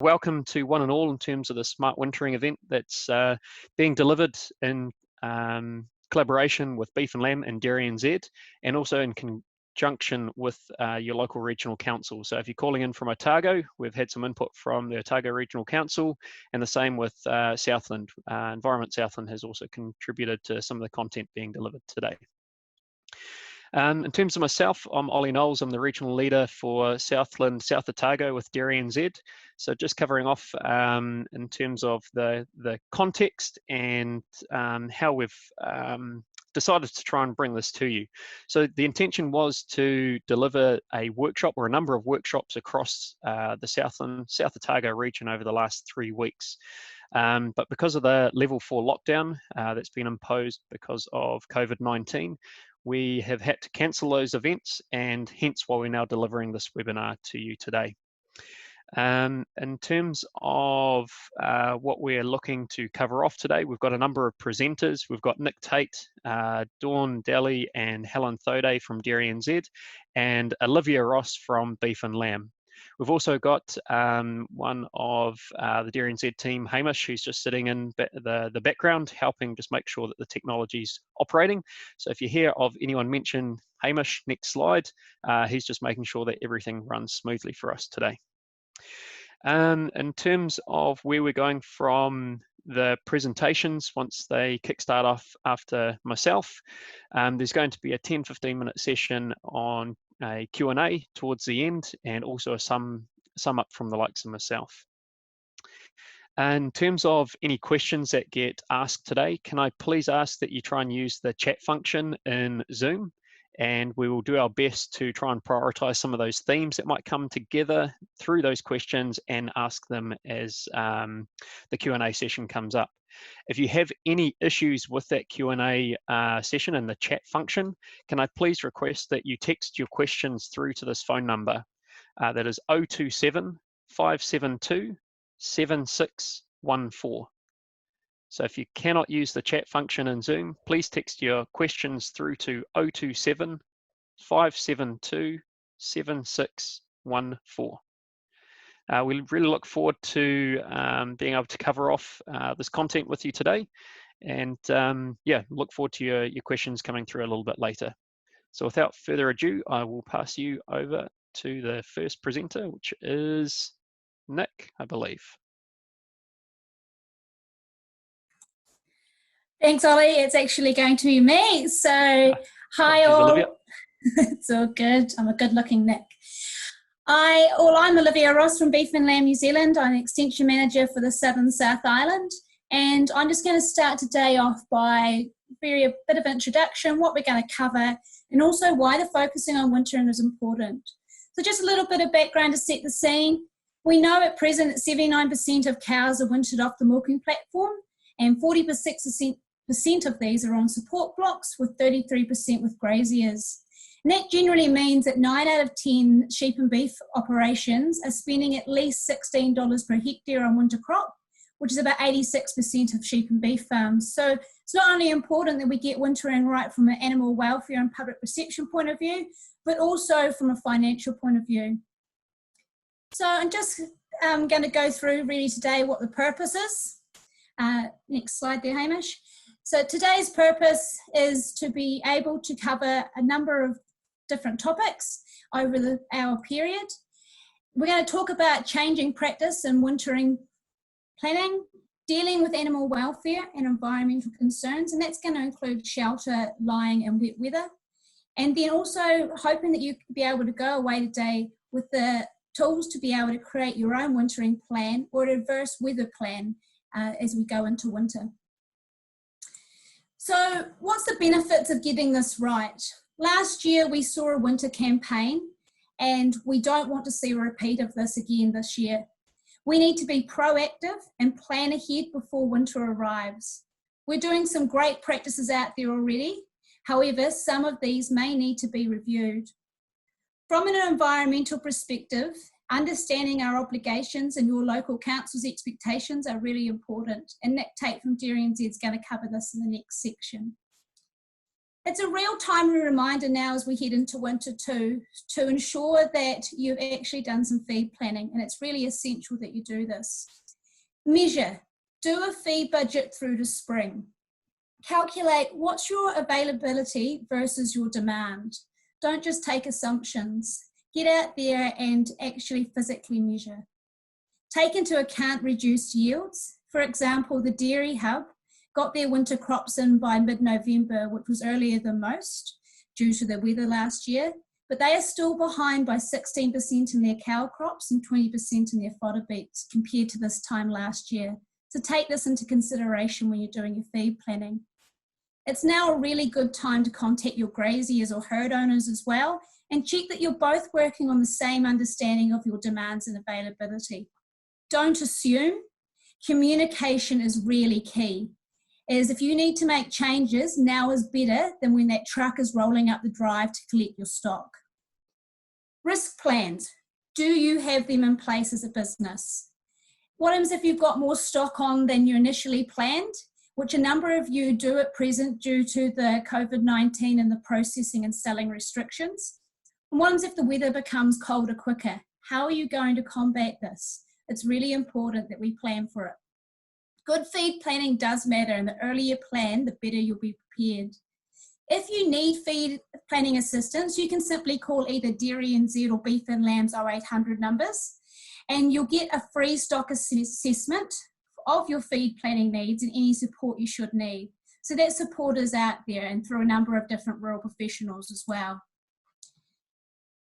Welcome to one and all in terms of the Smart Wintering event that's being delivered in collaboration with Beef and Lamb and DairyNZ, and also in conjunction with your local regional council. So if you're calling in from Otago, we've had some input from the Otago Regional Council, and the same with Southland. Environment Southland has also contributed to some of the content being delivered today. In terms of myself, I'm Ollie Knowles. I'm the regional leader for Southland, South Otago with DairyNZ. So just covering off in terms of the context and how we've decided to try and bring this to you. So the intention was to deliver a workshop or a number of workshops across the Southland, South Otago region over the last 3 weeks. But because of the level 4 lockdown that's been imposed because of COVID-19, we have had to cancel those events, and hence why we're now delivering this webinar to you today. In terms of what we're looking to cover off today, we've got a number of presenters. We've got Nick Tate, Dawn Daly and Helen Thode from DairyNZ, and Olivia Ross from Beef and Lamb. We've also got one of the DairyNZ team, Hamish, who's just sitting in the background, helping just make sure that the technology's operating. So if you hear of anyone mention Hamish, next slide, he's just making sure that everything runs smoothly for us today. In terms of where we're going from the presentations, once they kickstart off after myself, there's going to be a 10-15 minute session on a Q&A towards the end, and also a sum up from the likes of myself. In terms of any questions that get asked today, can I please ask that you try and use the chat function in Zoom, and we will do our best to try and prioritize some of those themes that might come together through those questions and ask them as the Q&A session comes up. If you have any issues with that Q&A session and the chat function, can I please request that you text your questions through to this phone number. That is 027 572 7614. So if you cannot use the chat function in Zoom, please text your questions through to 027 572 7614. We really look forward to being able to cover off this content with you today, and yeah, look forward to your questions coming through a little bit later. So without further ado, I will pass you over to the first presenter, which is Nick, I believe. Thanks, Ollie. It's actually going to be me. So, hi all. Olivia. It's all good. I'm a good-looking Nick. I'm Olivia Ross from Beef and Lamb New Zealand. I'm Extension Manager for the Southern South Island, and I'm just going to start today off by a bit of introduction, what we're going to cover, and also why the focusing on wintering is important. So just a little bit of background to set the scene. We know at present that 79% of cows are wintered off the milking platform, and 46% of these are on support blocks, with 33% with graziers. And that generally means that 9 out of 10 sheep and beef operations are spending at least $16 per hectare on winter crop, which is about 86% of sheep and beef farms. So it's not only important that we get wintering right from an animal welfare and public perception point of view, but also from a financial point of view. So I'm just going to go through really today what the purpose is. Next slide there, Hamish. So today's purpose is to be able to cover a number of different topics over the hour period. We're going to talk about changing practice in wintering planning, dealing with animal welfare and environmental concerns, and that's going to include shelter, lying and wet weather. And then also hoping that you will be able to go away today with the tools to be able to create your own wintering plan or an adverse weather plan as we go into winter. So what's the benefits of getting this right? Last year we saw a winter campaign, and we don't want to see a repeat of this again this year. We need to be proactive and plan ahead before winter arrives. We're doing some great practices out there already. However, some of these may need to be reviewed. From an environmental perspective, understanding our obligations and your local council's expectations are really important, and Nick Tate from DairyNZ is going to cover this in the next section. It's a real timely reminder now as we head into winter too, to ensure that you've actually done some feed planning, and it's really essential that you do this. Measure. Do a feed budget through to spring. Calculate what's your availability versus your demand. Don't just take assumptions. Get out there and actually physically measure. Take into account reduced yields. For example, the Dairy Hub got their winter crops in by mid-November, which was earlier than most due to the weather last year, but they are still behind by 16% in their cow crops and 20% in their fodder beets compared to this time last year. So take this into consideration when you're doing your feed planning. It's now a really good time to contact your graziers or herd owners as well and check that you're both working on the same understanding of your demands and availability. Don't assume. Communication is really key. Is if you need to make changes, now is better than when that truck is rolling up the drive to collect your stock. Risk plans. Do you have them in place as a business? What happens if you've got more stock on than you initially planned, which a number of you do at present due to the COVID-19 and the processing and selling restrictions? And what happens if the weather becomes colder quicker? How are you going to combat this? It's really important that we plan for it. Good feed planning does matter, and the earlier you plan, the better you'll be prepared. If you need feed planning assistance, you can simply call either DairyNZ or Beef and Lamb's 0800 numbers, and you'll get a free stock assessment of your feed planning needs and any support you should need. So that support is out there and through a number of different rural professionals as well.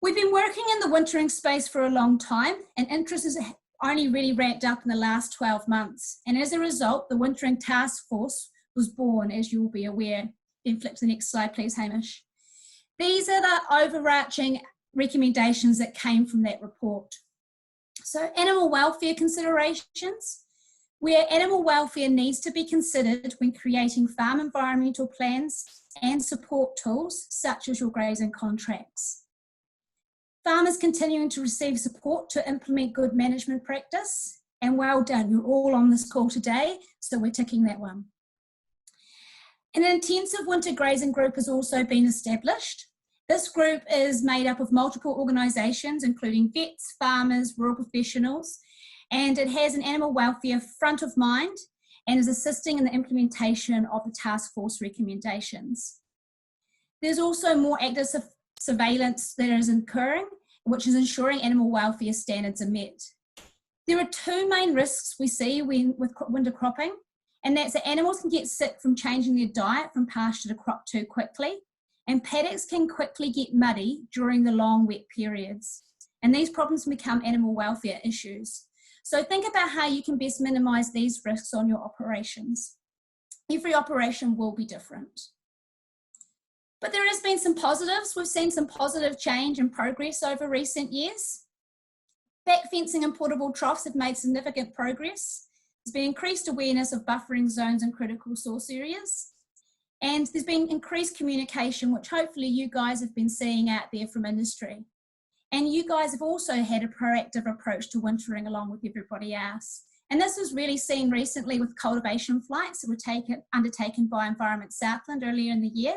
We've been working in the wintering space for a long time, and interest is only really ramped up in the last 12 months. And as a result, the Wintering Task Force was born, as you will be aware. Then flip to the next slide, please, Hamish. These are the overarching recommendations that came from that report. So animal welfare considerations, where animal welfare needs to be considered when creating farm environmental plans and support tools, such as your grazing contracts. Farmers continuing to receive support to implement good management practice, and well done, you're all on this call today, so we're ticking that one. An intensive winter grazing group has also been established. This group is made up of multiple organisations, including vets, farmers, rural professionals, and it has an animal welfare front of mind and is assisting in the implementation of the task force recommendations. There's also more active surveillance that is occurring, which is ensuring animal welfare standards are met. There are two main risks we see with winter cropping, and that's that animals can get sick from changing their diet from pasture to crop too quickly, and paddocks can quickly get muddy during the long wet periods. And these problems become animal welfare issues. So think about how you can best minimise these risks on your operations. Every operation will be different. But there has been some positives. We've seen some positive change and progress over recent years. Back fencing and portable troughs have made significant progress. There's been increased awareness of buffering zones and critical source areas. And there's been increased communication, which hopefully you guys have been seeing out there from industry. And you guys have also had a proactive approach to wintering along with everybody else. And this was really seen recently with cultivation flights that were undertaken by Environment Southland earlier in the year.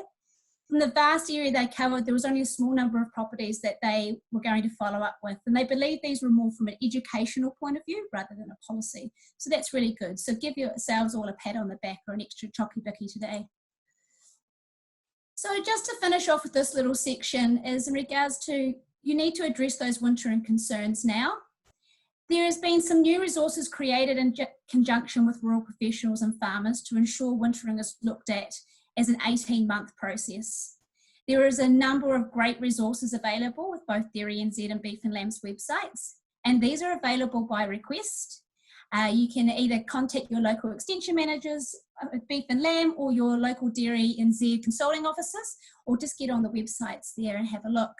From the vast area they covered, there was only a small number of properties that they were going to follow up with. And they believe these were more from an educational point of view rather than a policy. So that's really good. So give yourselves all a pat on the back or an extra chocky bicky today. So just to finish off with this little section is in regards to, you need to address those wintering concerns now. There has been some new resources created in conjunction with rural professionals and farmers to ensure wintering is looked at as an 18-month process. There is a number of great resources available with both DairyNZ and Beef and Lamb's websites, and these are available by request. You can either contact your local extension managers at Beef and Lamb or your local DairyNZ consulting officers, or just get on the websites there and have a look.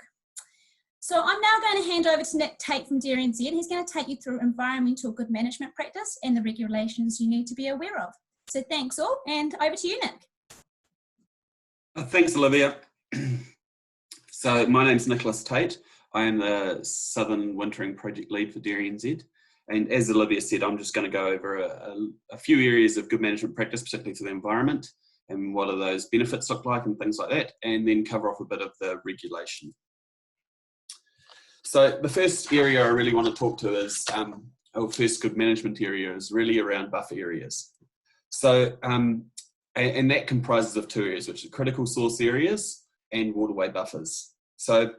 So I'm now going to hand over to Nick Tate from DairyNZ. He's going to take you through environmental good management practice and the regulations you need to be aware of. So thanks all, and over to you, Nick. Thanks, Olivia. So my name's Nicholas Tate. I am the Southern Wintering Project Lead for DairyNZ. And as Olivia said, I'm just going to go over a few areas of good management practice, particularly for the environment, and what do those benefits look like and things like that, and then cover off a bit of the regulation. So the first area I really want to talk to is, our first good management area is really around buffer areas. So, and that comprises of two areas, which are critical source areas and waterway buffers. So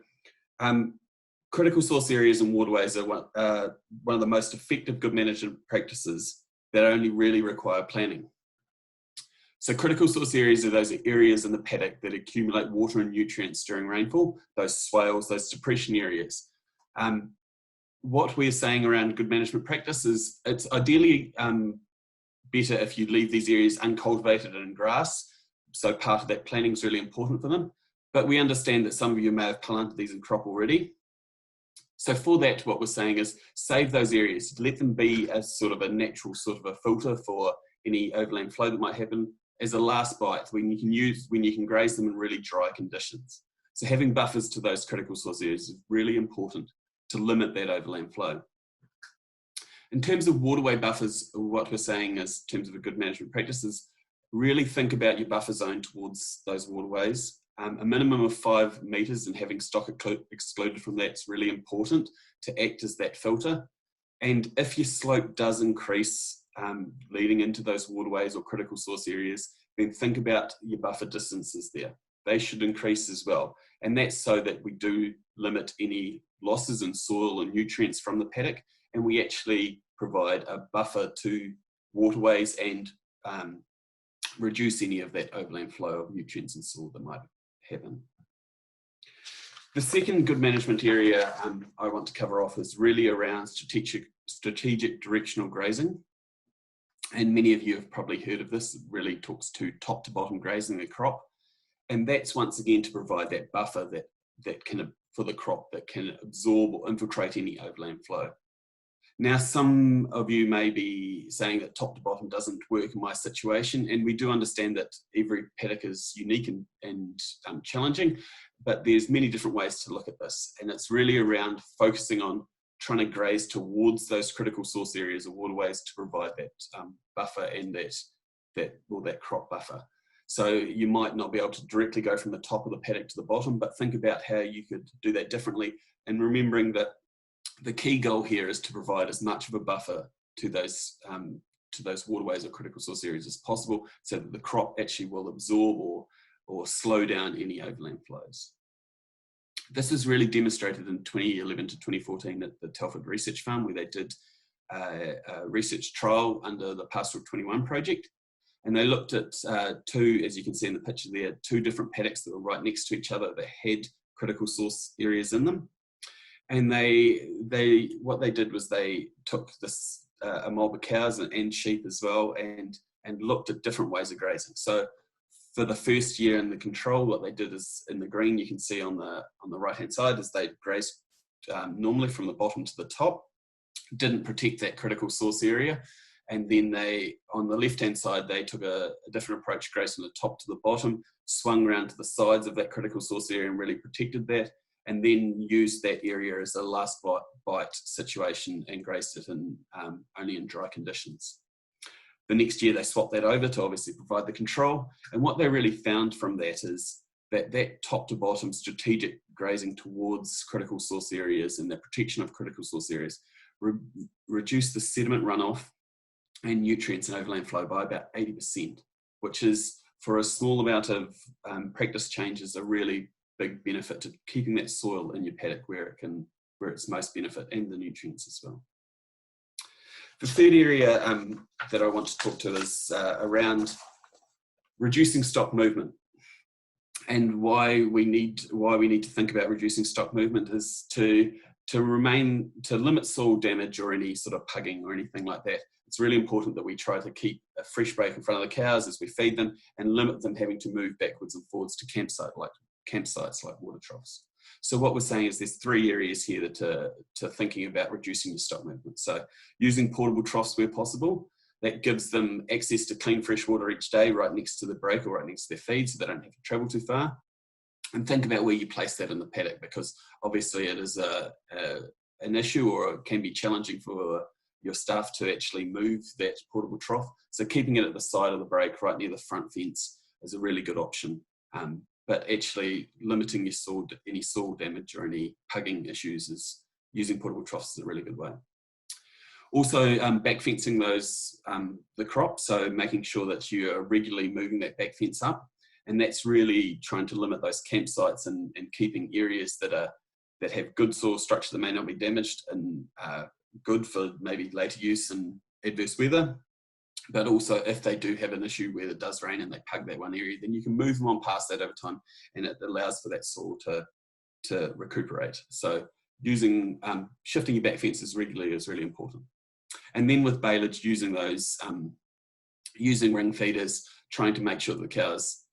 critical source areas and waterways are one of the most effective good management practices that only really require planning. So critical source areas are those areas in the paddock that accumulate water and nutrients during rainfall, those swales, those depression areas. What we're saying around good management practice is it's ideally better if you leave these areas uncultivated and in grass. So part of that planning is really important for them. But we understand that some of you may have planted these in crop already. So for that, what we're saying is save those areas, let them be as sort of a natural sort of a filter for any overland flow that might happen as a last bite when you can graze them in really dry conditions. So having buffers to those critical source areas is really important to limit that overland flow. In terms of waterway buffers, what we're saying is, in terms of a good management practice, is really think about your buffer zone towards those waterways. A minimum of 5 metres and having stock excluded from that is really important to act as that filter. And if your slope does increase leading into those waterways or critical source areas, then think about your buffer distances there. They should increase as well. And that's so that we do limit any losses in soil and nutrients from the paddock, and we actually provide a buffer to waterways and reduce any of that overland flow of nutrients and soil that might happen. The second good management area I want to cover off is really around strategic directional grazing. And many of you have probably heard of this. It really talks to top to bottom grazing the crop. And that's once again to provide that buffer that can, for the crop, that can absorb or infiltrate any overland flow. Now, some of you may be saying that top to bottom doesn't work in my situation, and we do understand that every paddock is unique and challenging, but there's many different ways to look at this, and it's really around focusing on trying to graze towards those critical source areas or waterways to provide that buffer and that crop buffer. So you might not be able to directly go from the top of the paddock to the bottom, but think about how you could do that differently, and remembering that the key goal here is to provide as much of a buffer to those waterways or critical source areas as possible, so that the crop actually will absorb or slow down any overland flows. This was really demonstrated in 2011 to 2014 at the Telford Research Farm, where they did a research trial under the Pastoral 21 project. And they looked at two, as you can see in the picture there, 2 different paddocks that were right next to each other that had critical source areas in them. And what they did was they took this a mob of cows and sheep as well, and looked at different ways of grazing. So for the first year in the control, what they did is, in the green you can see on the right hand side, is they grazed normally from the bottom to the top, didn't protect that critical source area. And then they, on the left-hand side, they took a different approach, grazed from the top to the bottom, swung around to the sides of that critical source area and really protected that, and then used that area as a last bite situation and grazed it only in dry conditions. The next year, they swapped that over to obviously provide the control. And what they really found from that is that top to bottom strategic grazing towards critical source areas and the protection of critical source areas reduced the sediment runoff and nutrients and overland flow by about 80%, which is, for a small amount of practice changes, a really big benefit to keeping that soil in your paddock where it's most benefit, and the nutrients as well. The third area that I want to talk to is around reducing stock movement, and why we need to think about reducing stock movement is to limit soil damage or any sort of pugging or anything like that. It's really important that we try to keep a fresh break in front of the cows as we feed them, and limit them having to move backwards and forwards to campsites like water troughs. So what we're saying is there's 3 areas here that to thinking about reducing your stock movement. So using portable troughs where possible, that gives them access to clean fresh water each day right next to the break or right next to their feed, so they don't have to travel too far. And think about where you place that in the paddock, because obviously it is an issue, or it can be challenging for your staff to actually move that portable trough. So keeping it at the side of the break, right near the front fence, is a really good option. But actually limiting your any soil damage or any pugging issues is using portable troughs is a really good way. Also, back fencing the crop, so making sure that you are regularly moving that back fence up, and that's really trying to limit those campsites and keeping areas that have good soil structure that may not be damaged and good for maybe later use in adverse weather. But also, if they do have an issue where it does rain and they pug that one area, then you can move them on past that over time, and it allows for that soil to recuperate. So using shifting your back fences regularly is really important. And then with baleage, using those using ring feeders, trying to make sure that the cows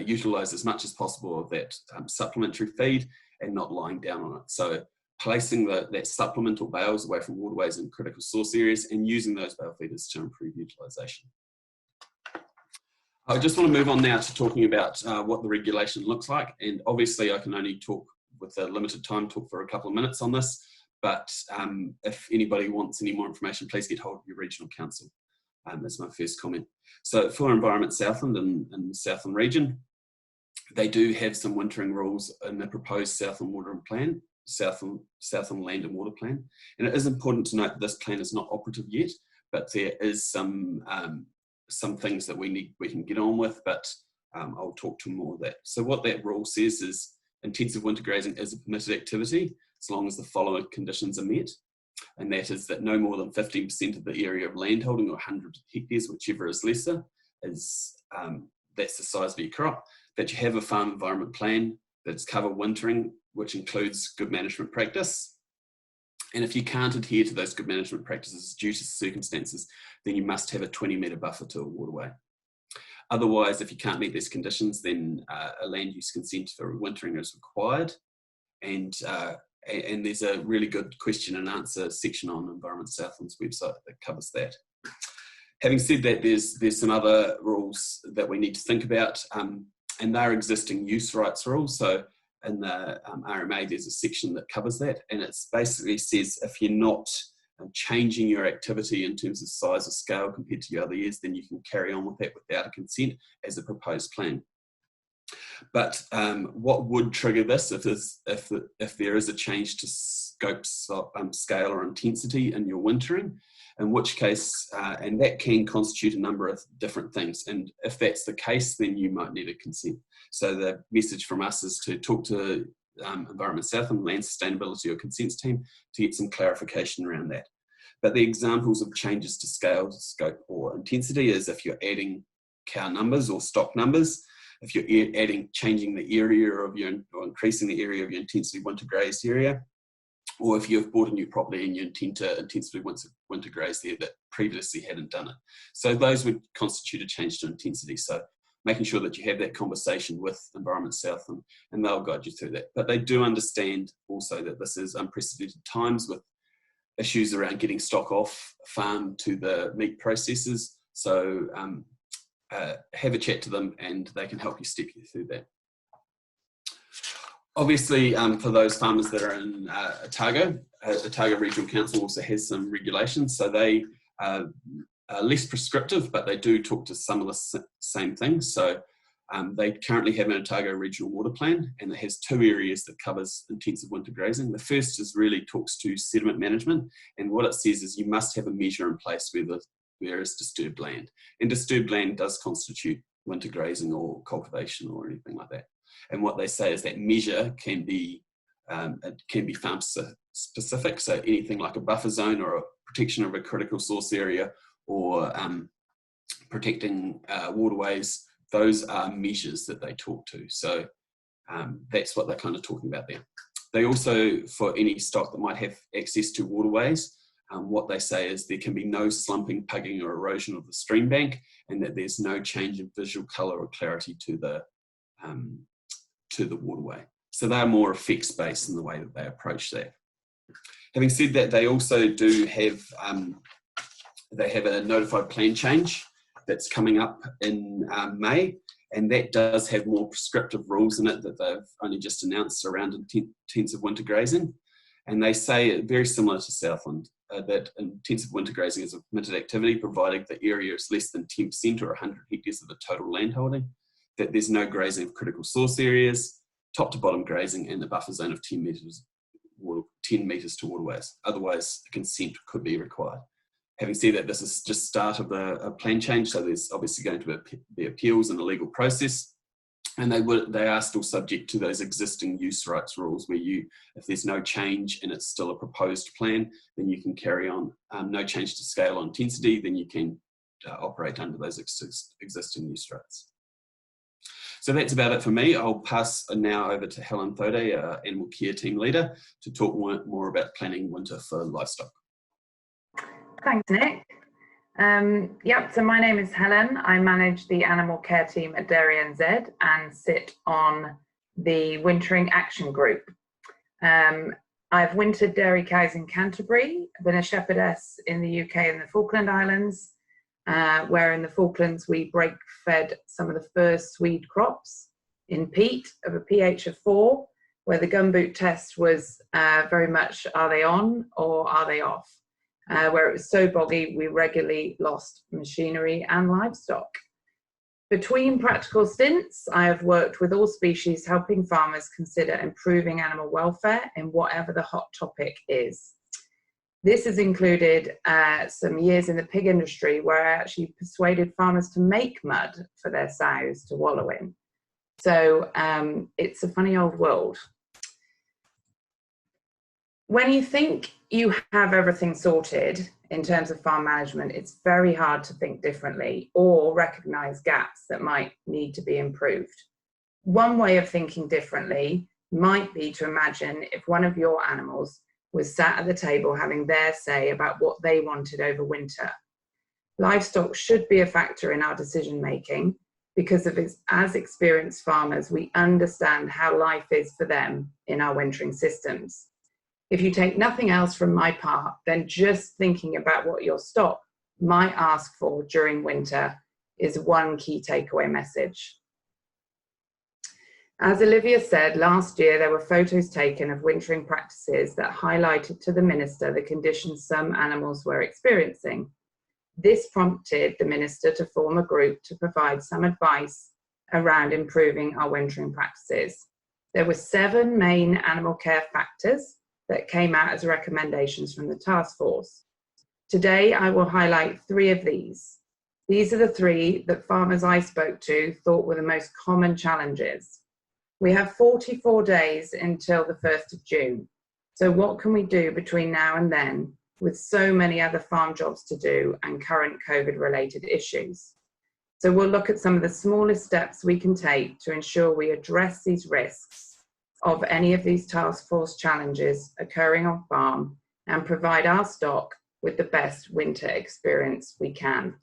utilise as much as possible of that supplementary feed and not lying down on it. So placing that supplemental bales away from waterways and critical source areas and using those bale feeders to improve utilisation. I just want to move on now to talking about what the regulation looks like. And obviously I can only talk with a limited time, talk for a couple of minutes on this. But if anybody wants any more information, please get hold of your regional council. That's my first comment. So for Environment Southland and the Southland region, they do have some wintering rules in the proposed Southland Water Plan, Southland Land and Water Plan. And it is important to note that this plan is not operative yet, but there is some things that we can get on with, but I'll talk to more of that. So what that rule says is intensive winter grazing is a permitted activity as long as the following conditions are met. And that is that no more than 15% of the area of landholding, or 100 hectares, whichever is lesser, is that's the size of your crop, that you have a farm environment plan that's cover wintering, which includes good management practice. And if you can't adhere to those good management practices due to circumstances, then you must have a 20-metre buffer to a waterway. Otherwise, if you can't meet these conditions, then a land use consent for wintering is required. And there's a really good question and answer section on Environment Southland's website that covers that. Having said that, there's some other rules that we need to think about, and they're existing use rights rules. So in the RMA, there's a section that covers that, and it basically says if you're not changing your activity in terms of size or scale compared to your other years, then you can carry on with that without a consent as a proposed plan. But what would trigger this if there is a change to scope, scale or intensity in your wintering, in which case, and that can constitute a number of different things. And if that's the case, then you might need a consent. So the message from us is to talk to Environment Southland, Land Sustainability or Consents team to get some clarification around that. But the examples of changes to scale, scope or intensity is if you're adding cow numbers or stock numbers, if you're changing the area of your, or increasing the area of your intensively winter grazed area, or if you've bought a new property and you intend to intensively winter graze there that previously hadn't done it. So those would constitute a change to intensity. So making sure that you have that conversation with Environment Southland and they'll guide you through that. But they do understand also that this is unprecedented times with issues around getting stock off farm to the meat processors. So have a chat to them and they can help you step you through that. Obviously, for those farmers that are in Otago, Otago Regional Council also has some regulations. So they are less prescriptive, but they do talk to some of the same things. So they currently have an Otago Regional Water Plan, and it has 2 areas that covers intensive winter grazing. The first is really talks to sediment management, and what it says is you must have a measure in place where there is disturbed land. And disturbed land does constitute winter grazing or cultivation or anything like that. And what they say is that measure can be farm specific. So anything like a buffer zone or a protection of a critical source area or protecting waterways, those are measures that they talk to. So that's what they're kind of talking about there. They also, for any stock that might have access to waterways, what they say is there can be no slumping, pugging or erosion of the stream bank, and that there's no change in visual colour or clarity to the waterway. So they're more effects-based in the way that they approach that. Having said that, they also do have a notified plan change that's coming up in May, and that does have more prescriptive rules in it that they've only just announced around intensive winter grazing. And they say, very similar to Southland, that intensive winter grazing is a permitted activity provided the area is less than 10% or 100 hectares of the total landholding. that there's no grazing of critical source areas, top to bottom grazing, and the buffer zone of 10 metres to waterways. Otherwise, consent could be required. Having said that, this is just start of a plan change, so there's obviously going to be appeals and a legal process, and they are still subject to those existing use rights rules where if there's no change and it's still a proposed plan, then you can carry on. No change to scale or intensity, then you can operate under those existing use rights. So that's about it for me. I'll pass now over to Helen Thode, our Animal Care Team Leader, to talk more about planning winter for livestock. Thanks, Nick. So my name is Helen. I manage the Animal Care Team at DairyNZ and sit on the Wintering Action Group. I've wintered dairy cows in Canterbury. I've been a shepherdess in the UK and the Falkland Islands, where in the Falklands we break-fed some of the first swede crops in peat of a pH of 4, where the gumboot test was very much, are they on or are they off? Where it was so boggy we regularly lost machinery and livestock. Between practical stints, I have worked with all species, helping farmers consider improving animal welfare in whatever the hot topic is. This has included some years in the pig industry where I actually persuaded farmers to make mud for their sows to wallow in. So it's a funny old world. When you think you have everything sorted in terms of farm management, it's very hard to think differently or recognise gaps that might need to be improved. One way of thinking differently might be to imagine if one of your animals was sat at the table having their say about what they wanted over winter. Livestock should be a factor in our decision making because as experienced farmers, we understand how life is for them in our wintering systems. If you take nothing else from my part, then just thinking about what your stock might ask for during winter is one key takeaway message. As Olivia said, last year there were photos taken of wintering practices that highlighted to the minister the conditions some animals were experiencing. This prompted the minister to form a group to provide some advice around improving our wintering practices. There were 7 main animal care factors that came out as recommendations from the task force. Today, I will highlight 3 of these. These are the 3 that farmers I spoke to thought were the most common challenges. We have 44 days until the 1st of June. So what can we do between now and then with so many other farm jobs to do and current COVID-related issues? So we'll look at some of the smallest steps we can take to ensure we address these risks of any of these task force challenges occurring on farm and provide our stock with the best winter experience we can.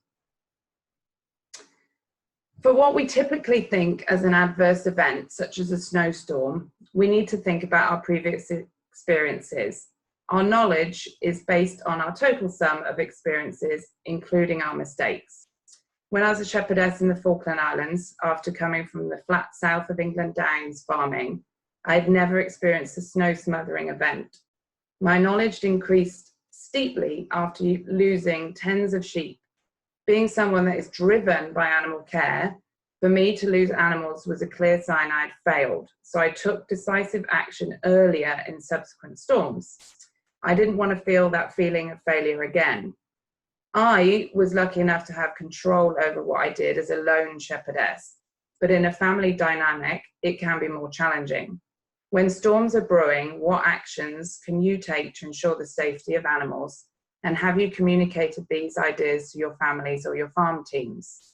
For what we typically think as an adverse event, such as a snowstorm, we need to think about our previous experiences. Our knowledge is based on our total sum of experiences, including our mistakes. When I was a shepherdess in the Falkland Islands, after coming from the flat south of England Downs farming, I had never experienced a snow smothering event. My knowledge increased steeply after losing tens of sheep. Being someone that is driven by animal care, for me to lose animals was a clear sign I'd failed. So I took decisive action earlier in subsequent storms. I didn't want to feel that feeling of failure again. I was lucky enough to have control over what I did as a lone shepherdess, but in a family dynamic, it can be more challenging. When storms are brewing, what actions can you take to ensure the safety of animals? And have you communicated these ideas to your families or your farm teams?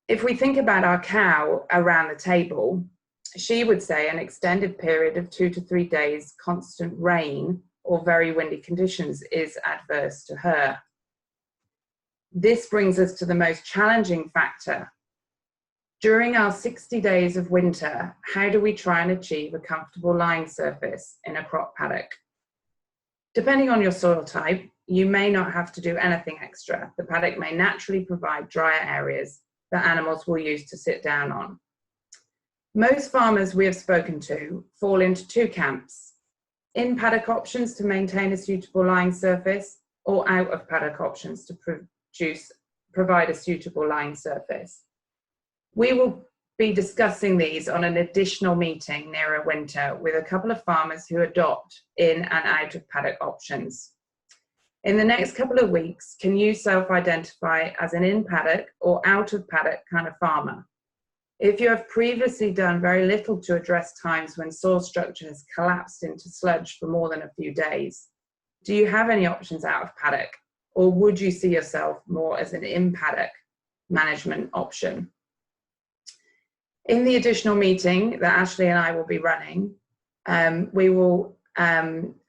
If we think about our cow around the table, she would say an extended period of 2 to 3 days, constant rain or very windy conditions is adverse to her. This brings us to the most challenging factor. During our 60 days of winter, how do we try and achieve a comfortable lying surface in a crop paddock? Depending on your soil type, you may not have to do anything extra. The paddock may naturally provide drier areas that animals will use to sit down on. Most farmers we have spoken to fall into 2 camps: in paddock options to maintain a suitable lying surface, or out of paddock options to provide a suitable lying surface. We will be discussing these on an additional meeting nearer winter with a couple of farmers who adopt in and out of paddock options. In the next couple of weeks, can you self-identify as an in paddock or out of paddock kind of farmer? If you have previously done very little to address times when soil structure has collapsed into sludge for more than a few days, do you have any options out of paddock, or would you see yourself more as an in paddock management option? In the additional meeting that Ashley and I will be running, we will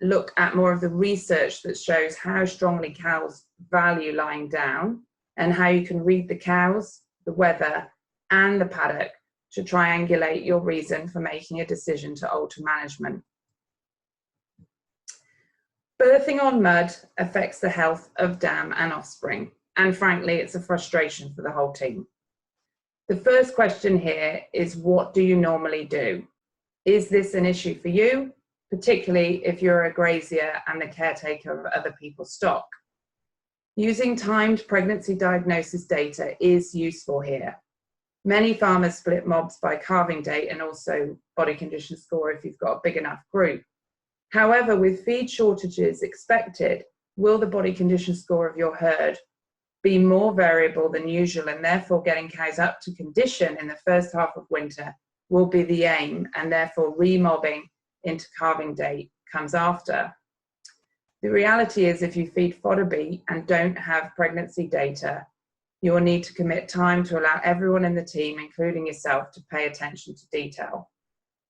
look at more of the research that shows how strongly cows value lying down and how you can read the cows, the weather, and the paddock to triangulate your reason for making a decision to alter management. Birthing on mud affects the health of dam and offspring, and frankly, it's a frustration for the whole team. The first question here is, what do you normally do? Is this an issue for you, particularly if you're a grazier and the caretaker of other people's stock? Using timed pregnancy diagnosis data is useful here. Many farmers split mobs by calving date and also body condition score if you've got a big enough group. However, with feed shortages expected, will the body condition score of your herd be more variable than usual, and therefore getting cows up to condition in the first half of winter will be the aim, and therefore remobbing into calving date comes after? The reality is, if you feed fodder beet and don't have pregnancy data, you will need to commit time to allow everyone in the team, including yourself, to pay attention to detail.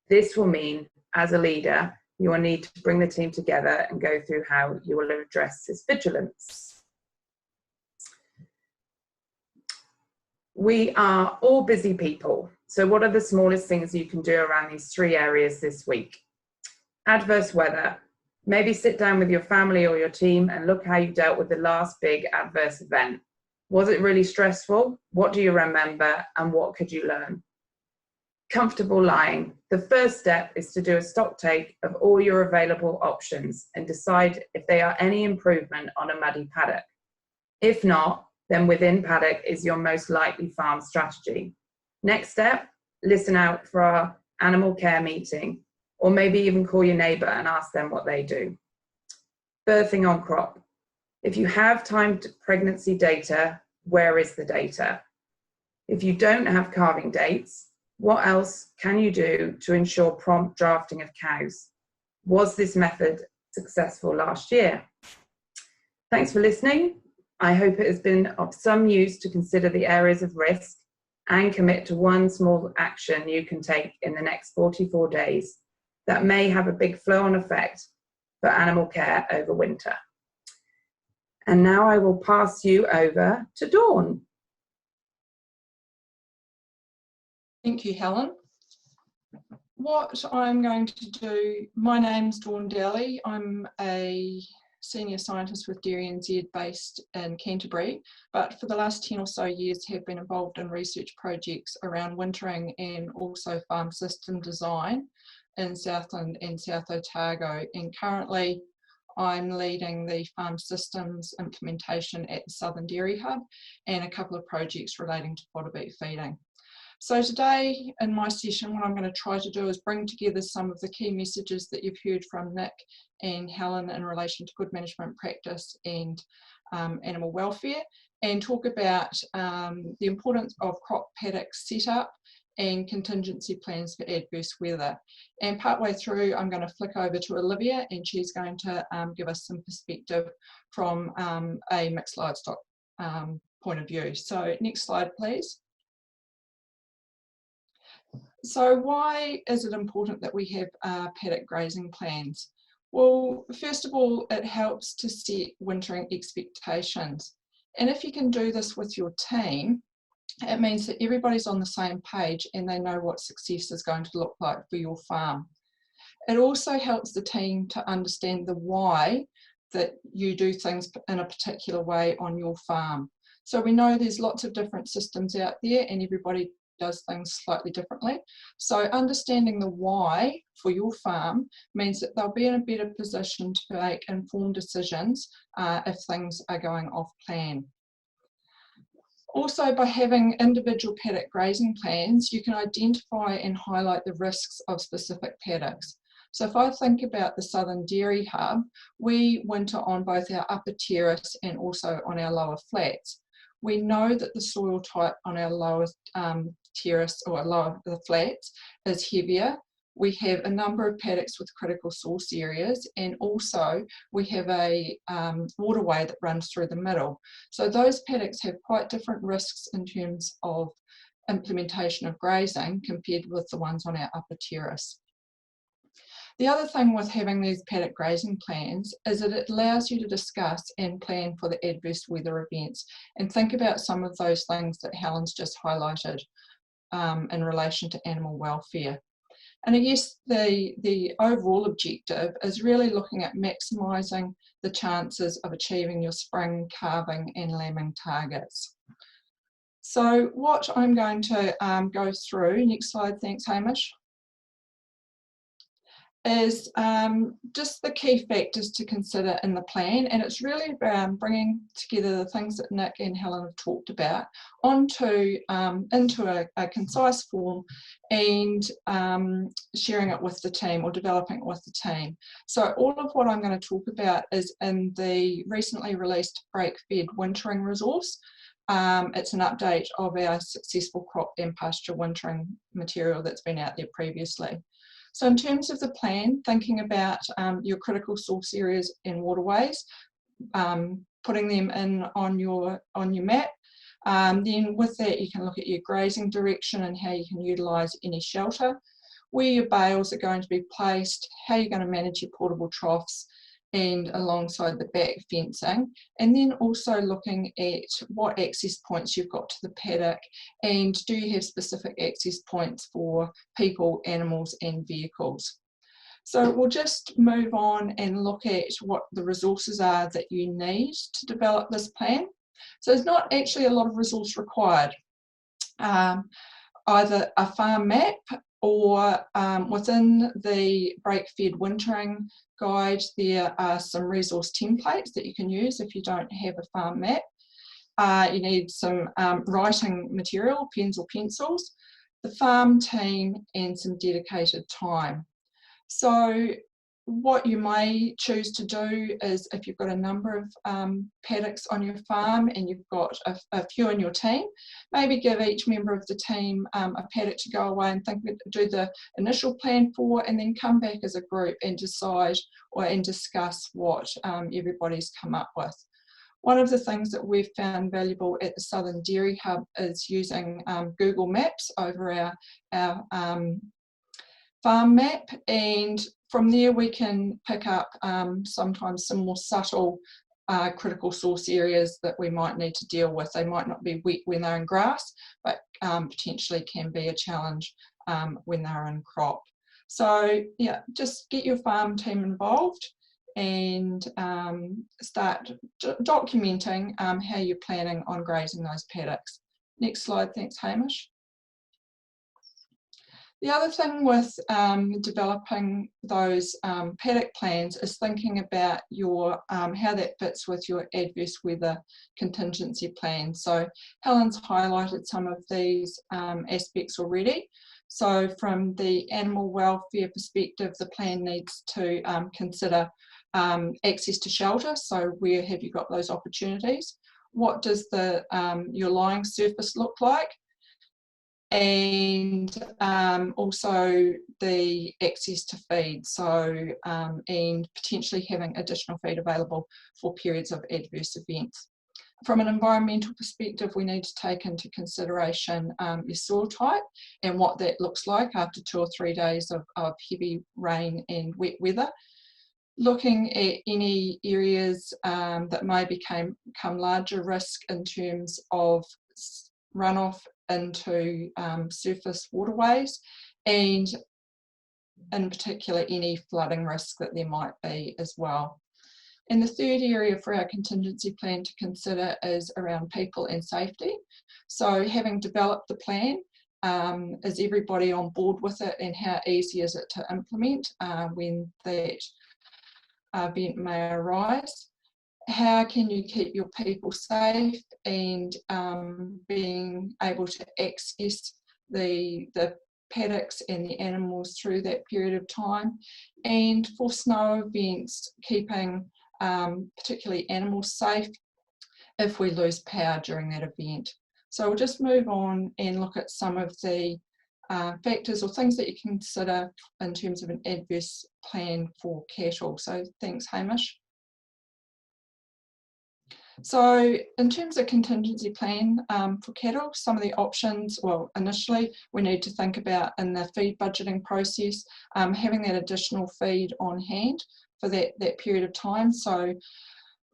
This will mean, as a leader, you will need to bring the team together and go through how you will address this vigilance. We are all busy people, so what are the smallest things you can do around these three areas this week? Adverse weather. Maybe sit down with your family or your team and look how you dealt with the last big adverse event. Was it really stressful? What do you remember, and what could you learn? Comfortable lying. The first step is to do a stock take of all your available options and decide if they are any improvement on a muddy paddock. If not, then within paddock is your most likely farm strategy. Next step, listen out for our animal care meeting, or maybe even call your neighbour and ask them what they do. Birthing on crop. If you have timed pregnancy data, where is the data? If you don't have calving dates, what else can you do to ensure prompt drafting of cows? Was this method successful last year? Thanks for listening. I hope it has been of some use to consider the areas of risk and commit to one small action you can take in the next 44 days that may have a big flow-on effect for animal care over winter. And now I will pass you over to Dawn. Thank you, Helen. What I'm going to do, my name's Dawn Daly. I'm a senior scientist with DairyNZ based in Canterbury, but for the last 10 or so years have been involved in research projects around wintering and also farm system design in Southland and South Otago. And currently I'm leading the farm systems implementation at the Southern Dairy Hub and a couple of projects relating to fodder beet feeding. So today in my session, what I'm going to try to do is bring together some of the key messages that you've heard from Nick and Helen in relation to good management practice and animal welfare, and talk about the importance of crop paddock setup and contingency plans for adverse weather. And partway through, I'm going to flick over to Olivia, and she's going to give us some perspective from a mixed livestock point of view. So next slide, please. So why is it important that we have paddock grazing plans? Well, first of all, it helps to set wintering expectations. And if you can do this with your team, it means that everybody's on the same page and they know what success is going to look like for your farm. It also helps the team to understand the why that you do things in a particular way on your farm. So we know there's lots of different systems out there and everybody does things slightly differently. So understanding the why for your farm means that they'll be in a better position to make informed decisions if things are going off plan. Also, by having individual paddock grazing plans, you can identify and highlight the risks of specific paddocks. So if I think about the Southern Dairy Hub, we winter on both our upper terrace and also on our lower flats. We know that the soil type on our lower terrace or lower the flats is heavier. We have a number of paddocks with critical source areas, and also we have a waterway that runs through the middle. So those paddocks have quite different risks in terms of implementation of grazing compared with the ones on our upper terrace. The other thing with having these paddock grazing plans is that it allows you to discuss and plan for the adverse weather events and think about some of those things that Helen's just highlighted in relation to animal welfare. And I guess the overall objective is really looking at maximising the chances of achieving your spring, calving and lambing targets. So what I'm going to go through, next slide, thanks Hamish, is just the key factors to consider in the plan, and it's really bringing together the things that Nick and Helen have talked about into a concise form and sharing it with the team or developing it with the team. So all of what I'm going to talk about is in the recently released break-fed wintering resource. It's an update of our successful crop and pasture wintering material that's been out there previously. So in terms of the plan, thinking about your critical source areas and waterways, putting them in on your map. Then with that, you can look at your grazing direction and how you can utilise any shelter, where your bales are going to be placed, how you're going to manage your portable troughs, and alongside the back fencing, and then also looking at what access points you've got to the paddock, and do you have specific access points for people, animals and vehicles. So we'll just move on and look at what the resources are that you need to develop this plan. So there's not actually a lot of resource required. Either a farm map or within the break-fed wintering guide, there are some resource templates that you can use if you don't have a farm map. You need some writing material, pens or pencils, the farm team and some dedicated time. So what you may choose to do is, if you've got a number of paddocks on your farm and you've got a few in your team, maybe give each member of the team a paddock to go away and do the initial plan for, and then come back as a group and decide and discuss what everybody's come up with. One of the things that we've found valuable at the Southern Dairy Hub is using Google Maps over our farm map, and from there we can pick up sometimes some more subtle critical source areas that we might need to deal with. They might not be wet when they're in grass, but potentially can be a challenge when they're in crop. So yeah, just get your farm team involved and start documenting how you're planning on grazing those paddocks. Next slide, thanks Hamish. The other thing with developing those paddock plans is thinking about your how that fits with your adverse weather contingency plan. So Helen's highlighted some of these aspects already. So from the animal welfare perspective, the plan needs to consider access to shelter. So where have you got those opportunities? What does the your lying surface look like? And also the access to feed, so and potentially having additional feed available for periods of adverse events. From an environmental perspective, we need to take into consideration your soil type and what that looks like after 2 or 3 days of heavy rain and wet weather. Looking at any areas that may become larger risk in terms of runoff into surface waterways, and in particular any flooding risk that there might be as well. And the third area for our contingency plan to consider is around people and safety. So having developed the plan, is everybody on board with it, and how easy is it to implement when that event may arise? how can you keep your people safe and being able to access the paddocks and the animals through that period of time. And for snow events, keeping particularly animals safe if we lose power during that event. So we'll just move on and look at some of the factors or things that you can consider in terms of an adverse plan for cattle. So thanks, Hamish. So in terms of contingency plan for cattle, some of the options, well, initially we need to think about in the feed budgeting process, having that additional feed on hand for that period of time. So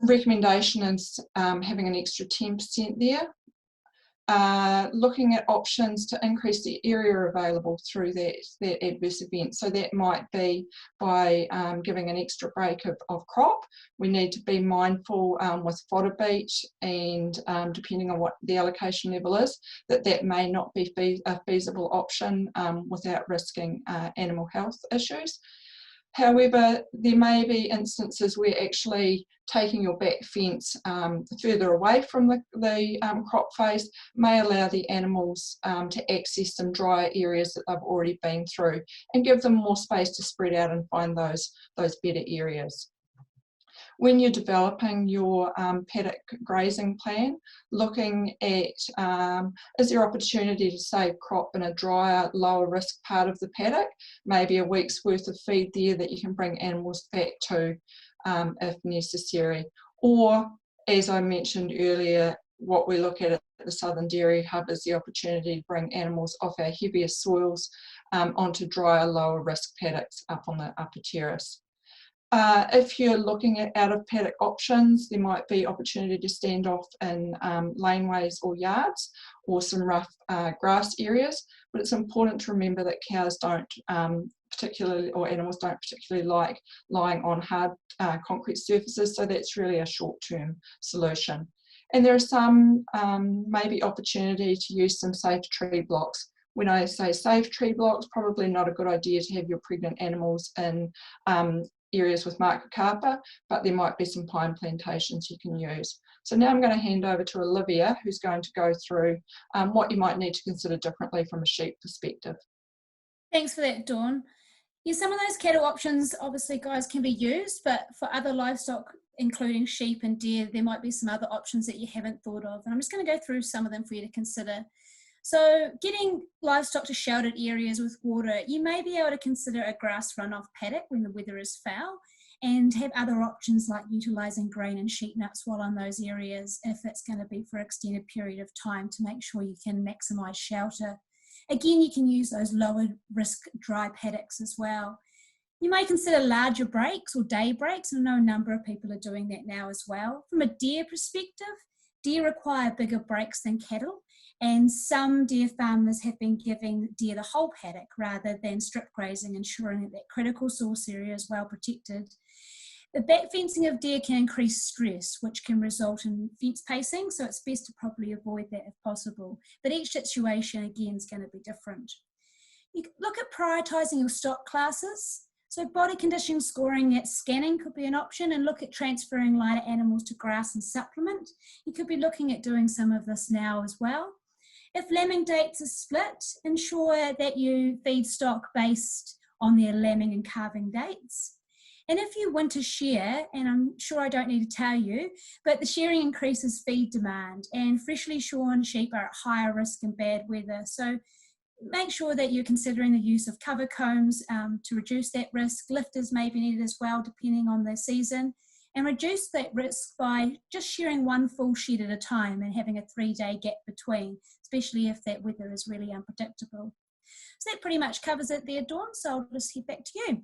recommendation is having an extra 10% there. Looking at options to increase the area available through that adverse event. So that might be by giving an extra break of crop. We need to be mindful with fodder beat and depending on what the allocation level is, that may not be a feasible option without risking animal health issues. However, there may be instances where actually taking your back fence further away from the crop face may allow the animals to access some drier areas that they've already been through and give them more space to spread out and find those better areas. When you're developing your paddock grazing plan, looking at is there opportunity to save crop in a drier, lower risk part of the paddock, maybe a week's worth of feed there that you can bring animals back to if necessary. Or, as I mentioned earlier, what we look at the Southern Dairy Hub is the opportunity to bring animals off our heavier soils onto drier, lower risk paddocks up on the upper terrace. If you're looking at out of paddock options, there might be opportunity to stand off in laneways or yards or some rough grass areas, but it's important to remember that cows don't particularly, or animals don't particularly like lying on hard concrete surfaces, so that's really a short-term solution. And there are some maybe opportunity to use some safe tree blocks. When I say safe tree blocks, probably not a good idea to have your pregnant animals in areas with Makakarpa, but there might be some pine plantations you can use. So now I'm going to hand over to Olivia, who's going to go through what you might need to consider differently from a sheep perspective. Thanks for that, Dawn. Yeah, some of those cattle options, obviously, guys, can be used, but for other livestock, including sheep and deer, there might be some other options that you haven't thought of. And I'm just going to go through some of them for you to consider. So getting livestock to sheltered areas with water, you may be able to consider a grass runoff paddock when the weather is foul, and have other options like utilising grain and sheep nuts while in those areas if it's going to be for an extended period of time to make sure you can maximise shelter. Again, you can use those lower risk dry paddocks as well. You may consider larger breaks or day breaks, and I know a number of people are doing that now as well. From a deer perspective, deer require bigger breaks than cattle, and some deer farmers have been giving deer the whole paddock rather than strip grazing, ensuring that that critical source area is well protected. The back fencing of deer can increase stress, which can result in fence pacing, so it's best to probably avoid that if possible. But each situation, again, is going to be different. You can look at prioritising your stock classes. So body condition scoring at scanning could be an option, and look at transferring lighter animals to grass and supplement. You could be looking at doing some of this now as well. If lambing dates are split, ensure that you feed stock based on their lambing and calving dates. And if you winter shear, and I'm sure I don't need to tell you, but the shearing increases feed demand, and freshly shorn sheep are at higher risk in bad weather. So make sure that you're considering the use of cover combs to reduce that risk. Lifters may be needed as well, depending on the season, and reduce that risk by just shearing one full shed at a time and having a 3-day gap between, especially if that weather is really unpredictable. So that pretty much covers it there, Dawn, so I'll just head back to you.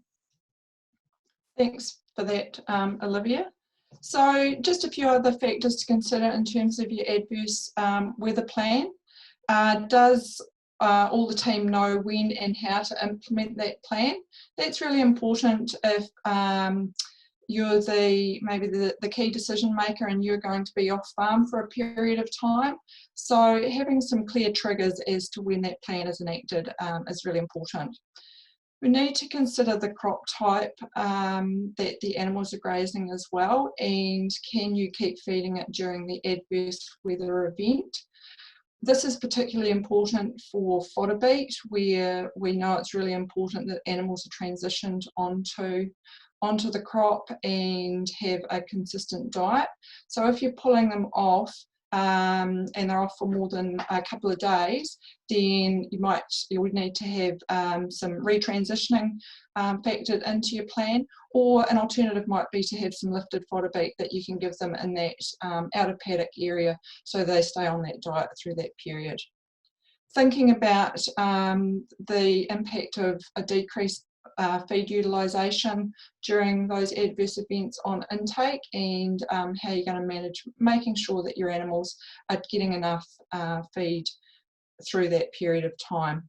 Thanks for that, Olivia. So just a few other factors to consider in terms of your adverse weather plan. Does all the team know when and how to implement that plan? That's really important if you're maybe the key decision maker and you're going to be off farm for a period of time. So having some clear triggers as to when that plan is enacted is really important. We need to consider the crop type that the animals are grazing as well, and can you keep feeding it during the adverse weather event. This is particularly important for fodder beet, where we know it's really important that animals are transitioned onto the crop and have a consistent diet. So if you're pulling them off and they're off for more than a couple of days, then you would need to have some retransitioning factored into your plan, or an alternative might be to have some lifted fodder beet that you can give them in that out of paddock area so they stay on that diet through that period. Thinking about the impact of a decreased feed utilisation during those adverse events on intake, and how you're going to manage making sure that your animals are getting enough feed through that period of time.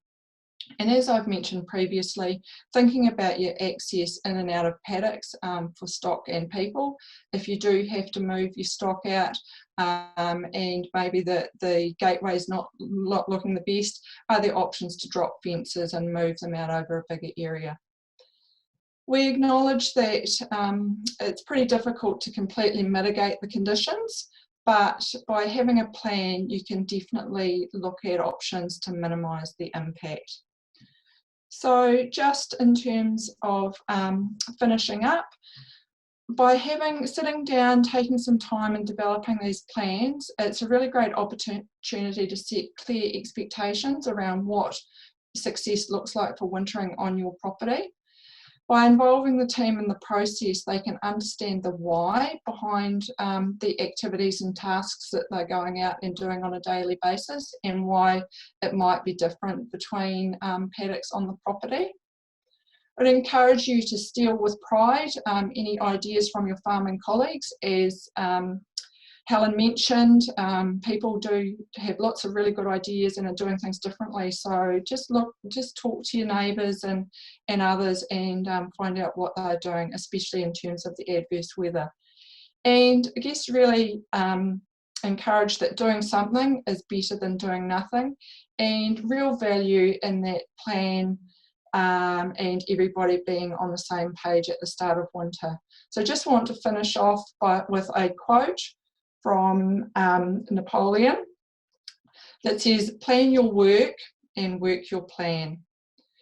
And as I've mentioned previously, thinking about your access in and out of paddocks for stock and people. If you do have to move your stock out and maybe the gateway's not looking the best, are there options to drop fences and move them out over a bigger area? We acknowledge that it's pretty difficult to completely mitigate the conditions, but by having a plan, you can definitely look at options to minimise the impact. So just in terms of finishing up, by sitting down, taking some time and developing these plans, it's a really great opportunity to set clear expectations around what success looks like for wintering on your property. By involving the team in the process, they can understand the why behind the activities and tasks that they're going out and doing on a daily basis, and why it might be different between paddocks on the property. I'd encourage you to steal with pride any ideas from your farming colleagues. As Helen mentioned, people do have lots of really good ideas and are doing things differently. So just talk to your neighbours and others and find out what they're doing, especially in terms of the adverse weather. And I guess really encourage that doing something is better than doing nothing, and real value in that plan and everybody being on the same page at the start of winter. So just want to finish off with a quote from Napoleon that says, "Plan your work and work your plan."